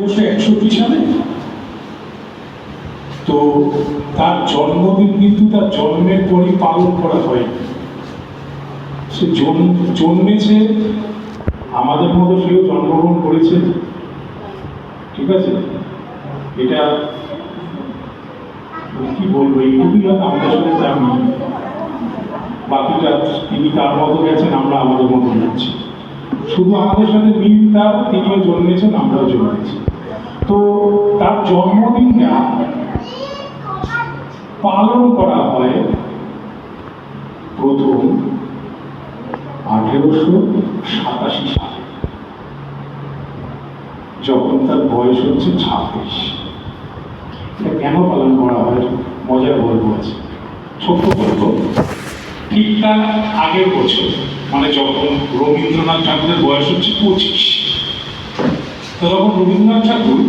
1961 সালে। তো তার জন্মদিন কিন্তু তার জন্মের পরই পালন করা হয়। সে জন্মেছে আমাদের মতো, সেও জন্মগ্রহণ করেছে, ঠিক আছে। এটা কি বলবো, এইটুকুই হয়তো আমাদের সাথে তার মিল, বাকিটা তিনি তার মতো গেছেন, আমরা আমাদের মতো যাচ্ছি। শুধু আমাদের সাথে মিল তার, তিনিও জন্মেছেন, আমরাও জন্মেছি। তো তার জন্মদিনটা পালন করা হয় প্রথম 1887 সালে, যখন তার বয়স হচ্ছে 26। এটা কেন পালন করা হয়, মজার গল্প আছে, ছোট্ট গল্প। ঠিক তার আগের বছর, মানে যখন রবীন্দ্রনাথ ঠাকুরের বয়স হচ্ছে 25, তখন রবীন্দ্রনাথ ঠাকুর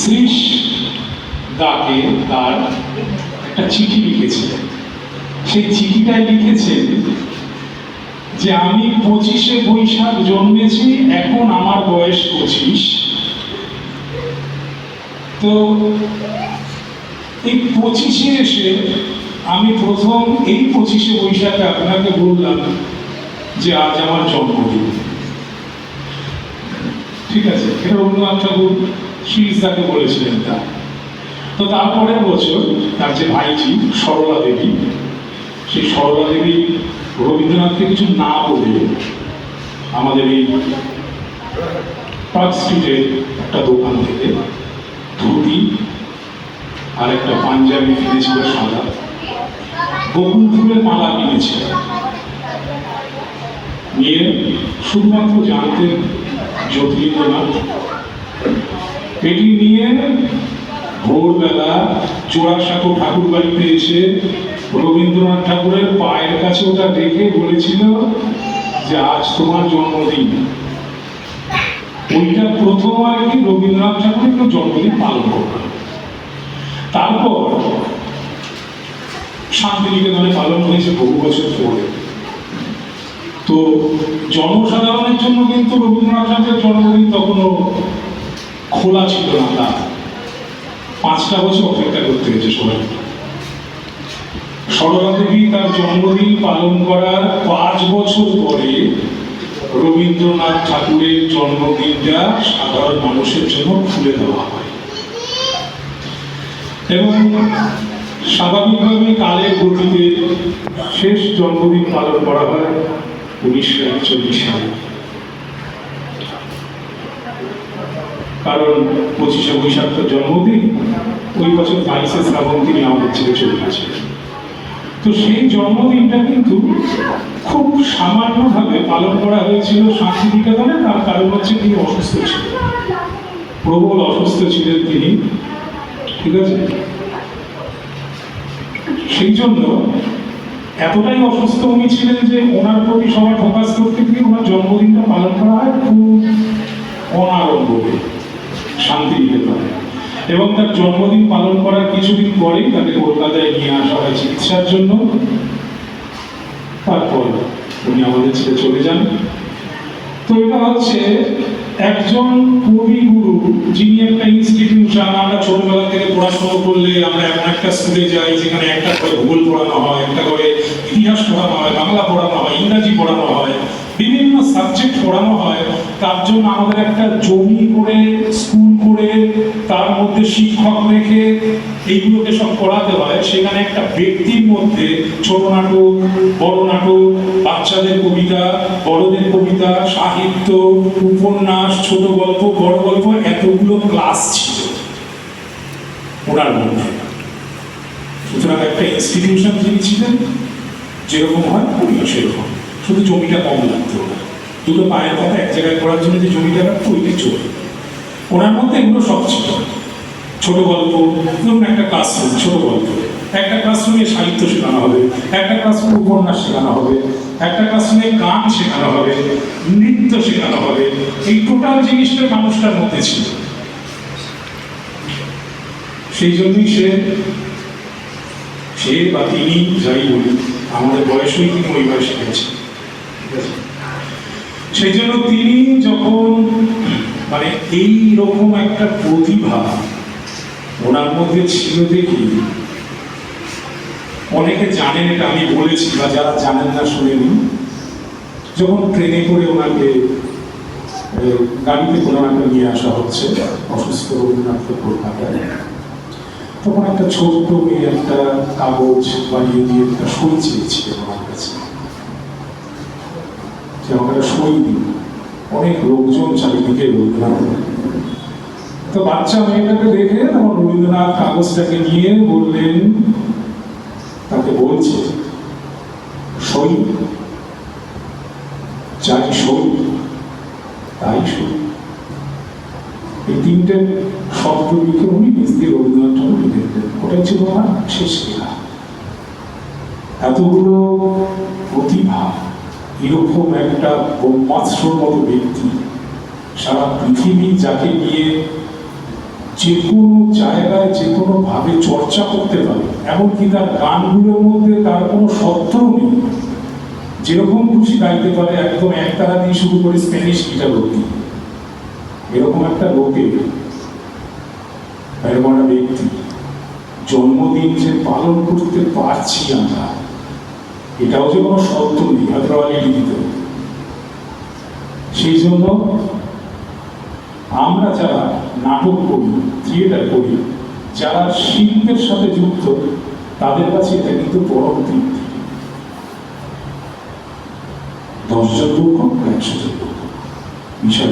শ্রীশ দাকে তার একটা চিঠি লিখেছিলেন। সেই চিঠিটায় লিখেছেন যে আমি 25শে বৈশাখ জন্মেছি, এখন আমার বয়স 25। তো এই 25-এ এসে আমি প্রথম এই 25শে বৈশাখে আপনাকে বললাম যে আজ আমার জন্মদিন, ঠিক আছে। এটা রবীন্দ্রনাথ ঠাকুর শ্রীশদাকে বলেছিলেন তা। তো তারপরের বছর তার যে ভাইজি সরলা দেবী, সেই সরলা দেবী রবীন্দ্রনাথকে কিছু না বলে আমাদের এই পার্ক স্ট্রিটের একটা দোকান থেকে ধুতি আর একটা পাঞ্জাবি কিনেছিল সাদা, বকুল ফুলের মালা কিনেছিল, নিয়ে শুধুমাত্র জানতেন জ্যোতিরিন্দ্রনাথ। এটি নিয়ে ভোরবেলা জোড়াসাঁকো ঠাকুর বাড়িতে এসে রবীন্দ্রনাথ ঠাকুরের পায়ের কাছে ওটা রেখে বলেছিল যে আজ তোমার জন্মদিন। ওইটা প্রথম আর কি রবীন্দ্রনাথ ঠাকুরের জন্মদিন পালন করবে। তারপর শান্তিনিকেতনে পালন হয়েছে বহু বছর পরে। তো জনসাধারণের জন্য কিন্তু রবীন্দ্রনাথ ঠাকুরের জন্মদিন তখনও খোলা ছিল না, তার 5টা বছর অপেক্ষা করতে হয়েছে সবাই। সরলা দেবী তার জন্মদিন পালন করার 5 বছর পরে রবীন্দ্রনাথ ঠাকুরের জন্মদিনটা সাধারণ মানুষের জন্য খুলে দেওয়া হয়, এবং স্বাভাবিকভাবে কালের গতিতে শেষ জন্মদিন পালন করা হয় 1941 সালে। কারণ 25শে বৈশাখ তার জন্মদিন, ওই বছর 22শে শ্রাবণ তিনি আমাদের ছেড়ে চলে গেছিলেন। তো সেই জন্মদিনটা কিন্তু খুব সামান্যভাবে পালন করা হয়েছিল শান্তিনিকেতনে। তার কারণ হচ্ছে তিনি অসুস্থ ছিলেন, প্রবল অসুস্থ ছিলেন তিনি, ঠিক আছে। সেই জন্য এতটাই অসুস্থ উনি ছিলেন যে ওনার প্রতি সবার ফোকাস করতে গিয়ে ওনার জন্মদিনটা পালন করা হয় খুব অনাড়ম্বরে শান্তিনিকেতনে। এবং তার জন্মদিন পালন করার কিছুদিন পরেই তাকে কলকাতায় নিয়ে আসা হয় চিকিৎসার জন্য। তারপর উনি আমাদের ছেড়ে চলে যান। তো এটা হচ্ছে একজন কবিগুরু, যিনি একটা ইনস্টিটিউশন। আমরা ছোটবেলা থেকে পড়াশোনা করলে আমরা এমন একটা স্কুলে যাই যেখানে একটা করে ভূগোল পড়ানো হয়, একটা করে ইতিহাস পড়ানো হয়, বাংলা পড়ানো হয়, ইংরাজি পড়ানো হয়, বিভিন্ন সাবজেক্ট পড়ানো হয়। তার জন্য আমাদের একটা জমি করে স্কুল করে তার মধ্যে শিক্ষক রেখে এইগুলোকে সব পড়াতে হয়। সেখানে একটা ব্যক্তির মধ্যে ছোট নাটক, বড় নাটক, বাচ্চাদের কবিতা, বড়দের কবিতা, সাহিত্য, উপন্যাস, ছোট গল্প, বড় গল্প, এতগুলো ক্লাস ছিল ওনার মধ্যে। সুতরাং একটা ইনস্টিটিউশন তিনি ছিলেন, যেরকম হয় উনিও সেরকম, শুধু জমিটা কম লাগতো। দুটো পায়ের কথা এক জায়গায় করার জন্য যে জমিটা রাখতো ওইটাই চলে। ওনার মধ্যে এগুলো সব ছিল। ছোট গল্প, ধরুন একটা ক্লাসরুম, ছোট গল্প, একটা ক্লাসরুমে সাহিত্য শেখানো হবে, একটা ক্লাসরুমে উপন্যাস শেখানো হবে, একটা ক্লাসরুমে গান শেখানো হবে, নৃত্য শেখানো হবে। এই টোটাল জিনিসটা মানুষটার মধ্যে ছিল। সেই জন্যই সে বা তিনি যাই বলি, আমাদের বয়সই তিনি ওই বয়সে গেছেন, ঠিক আছে। সেই জন্য তিনি যখন মানে এই রকম একটা প্রতিভা ওনার মধ্যে ছিল দেখি অনেকে জানেন, এটা আমি বলেছি, বা যারা জানেন না শুনেনি। যখন ট্রেনে করে ওনাকে গাড়িতে কোনো একটা নিয়ে আসা হচ্ছে অসুস্থ রবীন্দ্রনাথকে কলকাতায়, তখন একটা ছোট্ট মেয়ে একটা কাগজ বানিয়ে দিয়ে একটা সই চেয়েছিল আমার কাছে, যে আমার একটা সই দিন। অনেক লোকজন চারিদিকে রবীন্দ্রনাথ, তো বাচ্চা মেয়েটাকে দেখে তখন রবীন্দ্রনাথ কাগজটাকে নিয়ে বললেন, তাকে বলছে সই, চাই সই, তাই সই। এই তিনটে শব্দ লিখে উনি নিজ দিয়ে রবীন্দ্রনাথ ঠাকুর লিখে দিলেন। ওটাই ছিল আমার শেষ লেখা। এতগুলো প্রতিভা, এরকম একটা ব্রহ্মাস্ত্রর মতো ব্যক্তি সারা পৃথিবী, যাকে নিয়ে যে কোনো জায়গায় যে কোনো ভাবে চর্চা করতে পারে, এমনকি তার গানগুলোর মধ্যে তার কোনো শব্দও নেই, যেরকম খুশি গাইতে পারে, একদম একতারা দিয়ে শুরু করে স্প্যানিশ গিটার অব্দি। এরকম একটা লোকের, এরকম একটা ব্যক্তি জন্মদিন যে পালন করতে পারছি আমরা, এটাও যে কোনো শব্দ নেই, হয়তো রয়্যালিটি দিতে হবে। সেই জন্য আমরা যারা নাটক করি, থিয়েটার করি, যারা শিল্পের সাথে যুক্ত, তাদের কাছে এটা কিন্তু পরম তৃপ্তি। 10 জন লোক, 100 জন লোক, বিষয়